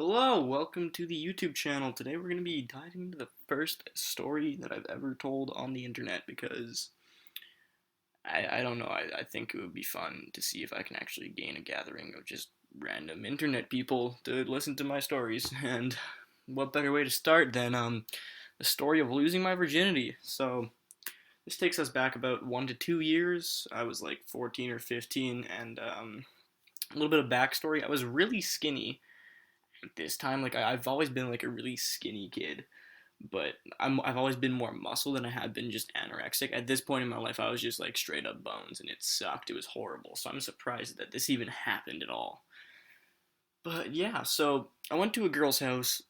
Hello, welcome to the YouTube channel. Today we're going to be diving into the first story that I've ever told on the internet because I don't know, I think it would be fun to see if I can actually gain a gathering of just random internet people to listen to my stories. And what better way to start than the story of losing my virginity. So this takes us back about 1 to 2 years. I was like 14 or 15, and a little bit of backstory. I was really skinny this time. Like I've always been like a really skinny kid, but I've always been more muscle than I had been just anorexic. At this point in my life, I was just like straight up bones, and it sucked. It was horrible. So I'm surprised that this even happened at all. But yeah, so I went to a girl's house.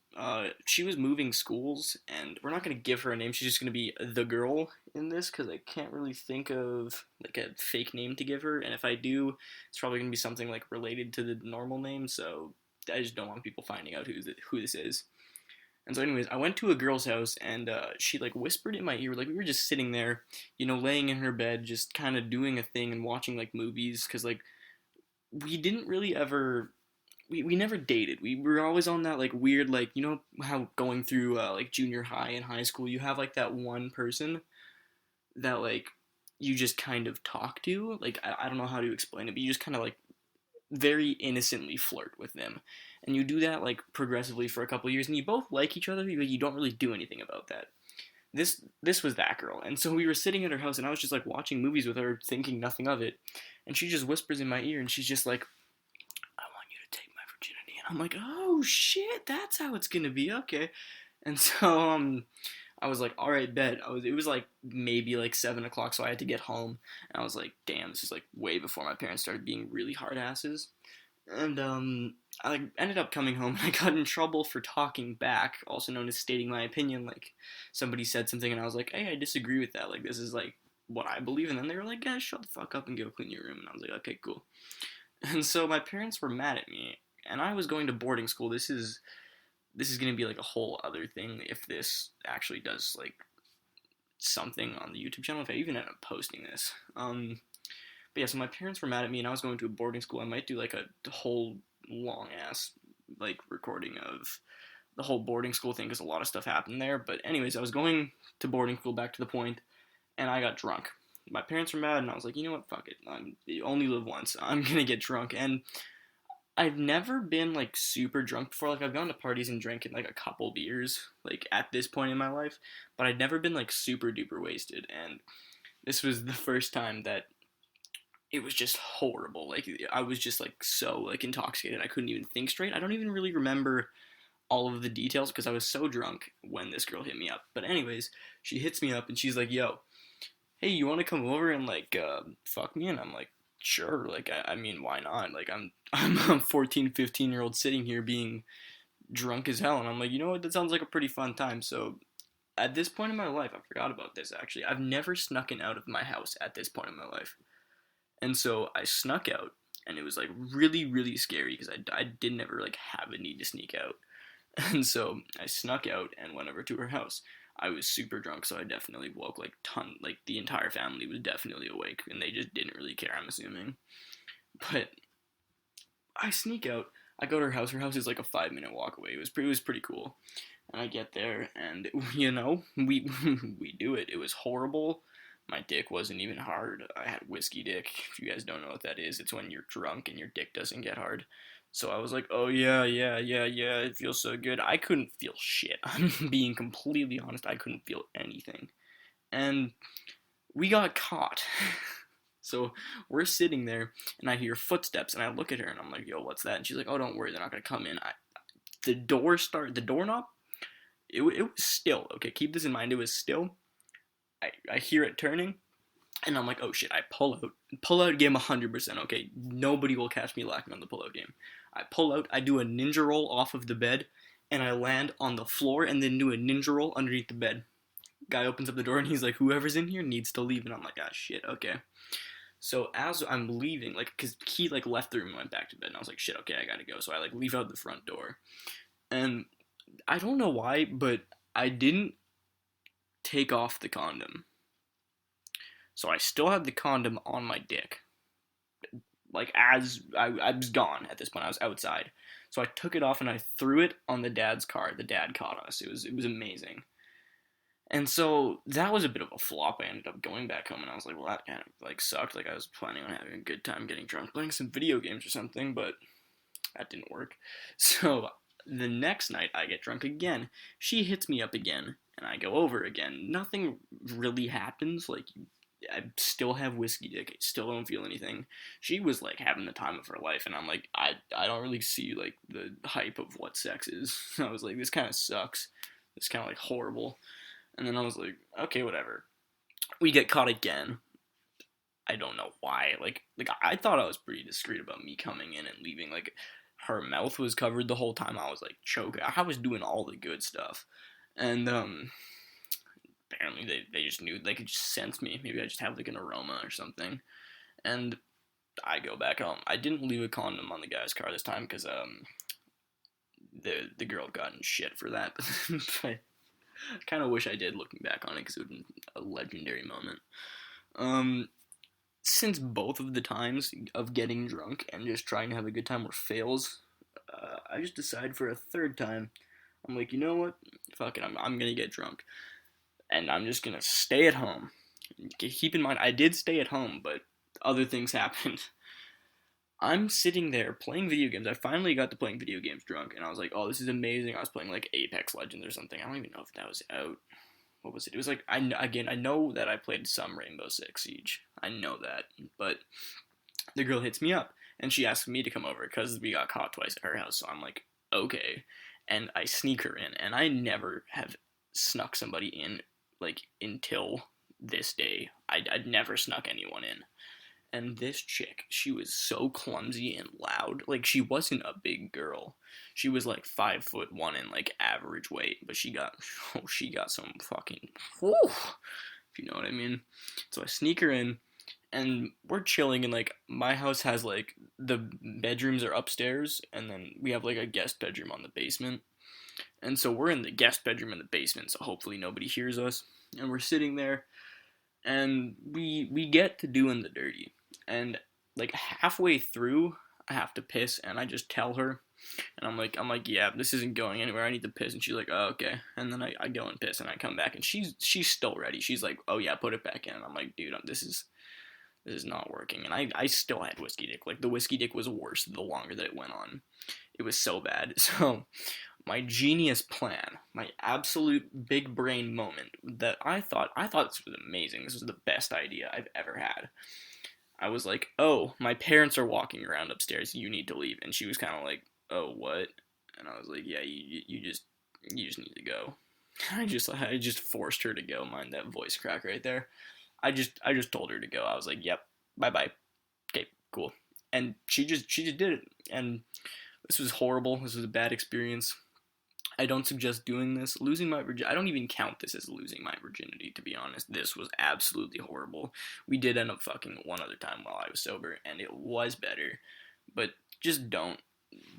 She was moving schools, and we're not gonna give her a name. She's just gonna be the girl in this because I can't really think of like a fake name to give her. And if I do, it's probably gonna be something like related to the normal name. So I just don't want people finding out who this is. And so, anyways, I went to a girl's house, and she like whispered in my ear. Like we were just sitting there, laying in her bed, just kind of doing a thing and watching like movies, because like we didn't really ever. We never dated. We were always on that like weird, like, how going through like junior high and high school, you have like that one person that like you just kind of talk to. Like I don't know how to explain it, but you just kind of like very innocently flirt with them. And you do that like progressively for a couple years, and you both like each other, but you don't really do anything about that. This was that girl. And so we were sitting at her house, and I was just like watching movies with her, thinking nothing of it. And she just whispers in my ear, and she's just like, "I want you to take my virginity." And I'm like, "Oh shit, that's how it's gonna be, okay." And so I was like, "All right, bet." It was like maybe like 7 o'clock, so I had to get home. And I was like, "Damn, this is like way before my parents started being really hard asses." And I like ended up coming home, and I got in trouble for talking back, also known as stating my opinion. Like somebody said something, and I was like, "Hey, I disagree with that. Like this is like what I believe." And then they were like, "Guys, shut the fuck up and go clean your room." And I was like, "Okay, cool." And so my parents were mad at me, and I was going to boarding school. This is gonna be like a whole other thing if this actually does like something on the YouTube channel. If I even end up posting this, but yeah, so my parents were mad at me, and I was going to a boarding school. I might do like a whole long ass like recording of the whole boarding school thing because a lot of stuff happened there. But anyways, I was going to boarding school, back to the point, and I got drunk. My parents were mad, and I was like, you know what, fuck it. You only live once. I'm gonna get drunk. And I've never been like super drunk before. Like I've gone to parties and drank like a couple beers, like at this point in my life, but I'd never been like super duper wasted. And this was the first time that it was just horrible. Like I was just like so like intoxicated. I couldn't even think straight. I don't even really remember all of the details because I was so drunk when this girl hit me up. But anyways, she hits me up and she's like, "Yo, hey, you want to come over and like fuck me?" And I'm like, "Sure." Like I mean, why not? Like I'm a 14, 15-year old sitting here being drunk as hell, and I'm like, you know what? That sounds like a pretty fun time. So at this point in my life, I forgot about this actually. I've never snuck in out of my house at this point in my life. And so I snuck out, and it was like really, really scary because I didn't ever like have a need to sneak out. And so I snuck out and went over to her house. I was super drunk, so I definitely woke like the entire family was definitely awake, and they just didn't really care, I'm assuming. But I sneak out. I go to her house. Her house is like a 5 minute walk away. It was pretty cool. And I get there, and we we do it. It was horrible. My dick wasn't even hard. I had whiskey dick. If you guys don't know what that is, it's when you're drunk and your dick doesn't get hard. So I was like, "Oh yeah, yeah, yeah, yeah, it feels so good." I couldn't feel shit. I'm being completely honest. I couldn't feel anything. And we got caught. So we're sitting there, and I hear footsteps, and I look at her, and I'm like, "Yo, what's that?" And she's like, "Oh, don't worry, they're not gonna come in." The doorknob. It was still okay. Keep this in mind. It was still. I hear it turning, and I'm like, "Oh shit!" I pull out. Pull out game 100%. Okay, nobody will catch me lacking on the pull out game. I pull out. I do a ninja roll off of the bed, and I land on the floor, and then do a ninja roll underneath the bed. Guy opens up the door, and he's like, "Whoever's in here needs to leave." And I'm like, "Ah shit, okay." So as I'm leaving, like, cause he like left the room and went back to bed, and I was like, "Shit, okay, I gotta go." So I like leave out the front door, and I don't know why, but I didn't take off the condom. So I still had the condom on my dick. Like, as I was gone at this point, I was outside. So I took it off and I threw it on the dad's car. The dad caught us. It was amazing. And so that was a bit of a flop. I ended up going back home and I was like, well, that kind of like sucked. Like I was planning on having a good time getting drunk, playing some video games or something, but that didn't work. So the next night I get drunk again. She hits me up again and I go over again. Nothing really happens. Like I still have whiskey dick. I still don't feel anything. She was like having the time of her life, and I'm like, I don't really see like the hype of what sex is. I was like, this kind of sucks. It's kind of like horrible. And then I was like, okay, whatever. We get caught again. I don't know why. Like I thought I was pretty discreet about me coming in and leaving. Like her mouth was covered the whole time. I was like choking. I was doing all the good stuff, and apparently they just knew, they could just sense me. Maybe I just have like an aroma or something. And I go back home. I didn't leave a condom on the guy's car this time because the girl got in shit for that. But I kind of wish I did, looking back on it, because it would have been a legendary moment. Since both of the times of getting drunk and just trying to have a good time were fails, I just decided for a third time, I'm like, you know what? Fuck it, I'm gonna get drunk. And I'm just gonna stay at home. Keep in mind, I did stay at home, but other things happened. I'm sitting there playing video games. I finally got to playing video games drunk, and I was like, oh, this is amazing. I was playing like Apex Legends or something. I don't even know if that was out. What was it? It was like, I know that I played some Rainbow Six Siege. I know that. But the girl hits me up, and she asks me to come over because we got caught twice at her house. So I'm like, okay. And I sneak her in, and I never have snuck somebody in, like, until this day. I'd never snuck anyone in. And this chick, she was so clumsy and loud. Like, she wasn't a big girl. She was like 5'1" and like average weight, but she got some fucking, whew, if you know what I mean. So I sneak her in, and we're chilling, and like my house has like the bedrooms are upstairs, and then we have like a guest bedroom on the basement. And so we're in the guest bedroom in the basement, so hopefully nobody hears us. And we're sitting there, and we get to doing the dirty. And like halfway through, I have to piss, and I just tell her, and I'm like, yeah, this isn't going anywhere. I need to piss, and she's like, oh, okay. And then I go and piss, and I come back, and she's still ready. She's like, oh yeah, put it back in. And I'm like, dude, this is not working. And I still had whiskey dick. Like the whiskey dick was worse the longer that it went on. It was so bad. So my genius plan, my absolute big brain moment that I thought this was amazing. This was the best idea I've ever had. I was like, oh, my parents are walking around upstairs. You need to leave. And she was kind of like, oh, what? And I was like, yeah, you just need to go. I just forced her to go. Mind that voice crack right there. I just told her to go. I was like, yep, bye bye. Okay, cool. And she just did it. And this was horrible. This was a bad experience. I don't suggest doing this. Losing my virginity, I don't even count this as losing my virginity, to be honest. This was absolutely horrible. We did end up fucking one other time while I was sober, and it was better. But just don't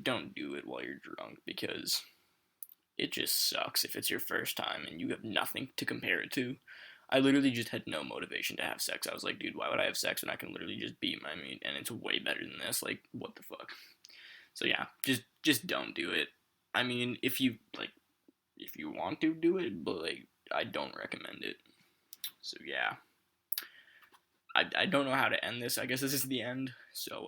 do it while you're drunk, because it just sucks if it's your first time and you have nothing to compare it to. I literally just had no motivation to have sex. I was like, dude, why would I have sex when I can literally just beat my meat, and it's way better than this? Like, what the fuck? So yeah, just don't do it. I mean, if you want to do it, but like, I don't recommend it. So yeah, I don't know how to end this. I guess this is the end. So